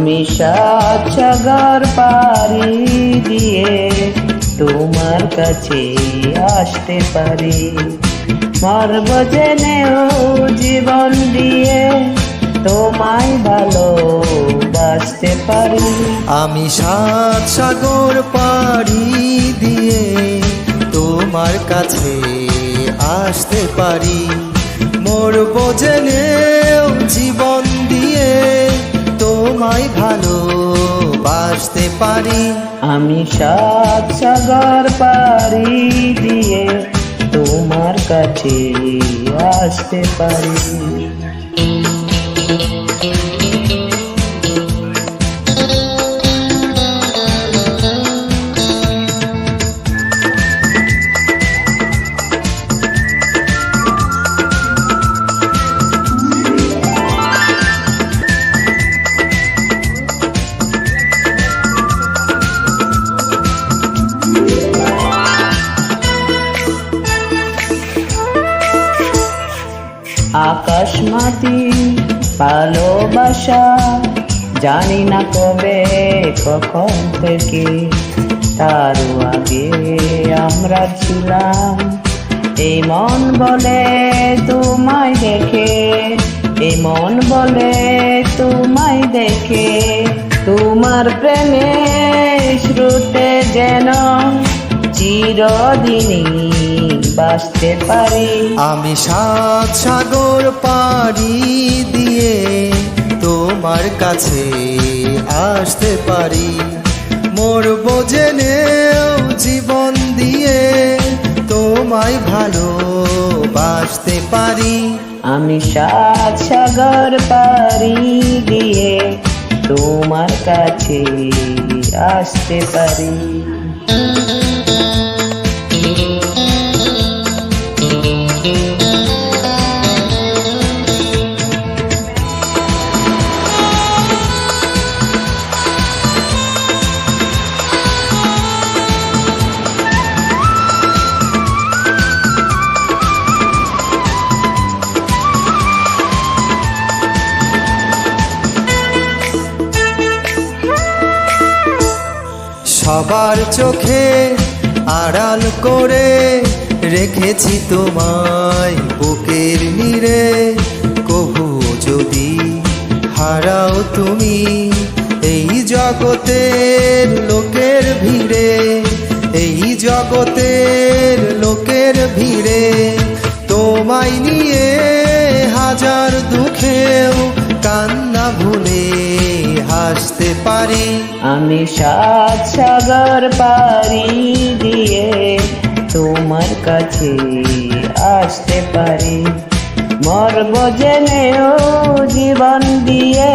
আমি সাত সাগর পাড়ি দিয়ে তোমার কাছে আসতে পারি, মরব জেনেও জীবন দিয়ে তোমায় ভালোবাসতে পারি। আমি সাত সাগর পাড়ি দিয়ে তোমার কাছে আসতে পারি, মরব জেনেও জীবন দিয়ে তোমায় ভালোবাসতে পারি। আমি সাত সাগর পাড়ি দিয়ে তোমার কাছে আসতে পারি। আকাশ মাটি ভালোবাসা জানি না কবে কখন থেকে, তারও আগে আমরা ছিলাম। এই মন বলে তোমায় দেখে, এই মন বলে তোমায় দেখে, তোমার প্রেমে শ্রুতে যেন চিরদিনই বাঁচতে পারি। আমি সাত সাগর পাড়ি দিয়ে তোমার কাছে আসতে পারি, মরব জেনেও জীবন দিয়ে তোমায় ভালোবাসতে পারি। আমি সাত সাগর পাড়ি দিয়ে তোমার কাছে আসতে পারি। সবার চোখে আড়াল করে রেখেছি তোমায় বুকের নীড়ে, কবু যদি হারাও তুমি এই জগতের লোকের ভিড়ে, এই জগতের লোকের ভিড়ে, তোমায় নিয়ে হাজার দুঃখেও কান্না ভুলে হাসতে পারি। আমি সাত সাগর পাড়ি দিয়ে তোমার কাছে আসতে পারি, মরব জেনেও জীবন দিয়ে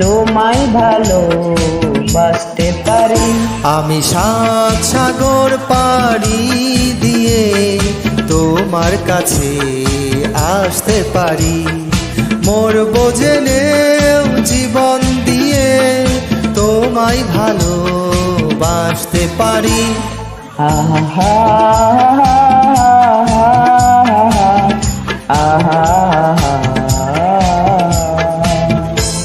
তোমায় ভালোবাসতে পারি। আমি সাত সাগর পাড়ি দিয়ে তোমার কাছে আসতে পারি, মরব জেনেও জীবন দিয়ে তোমায় ভালোবাসতে পারি। আহা আহা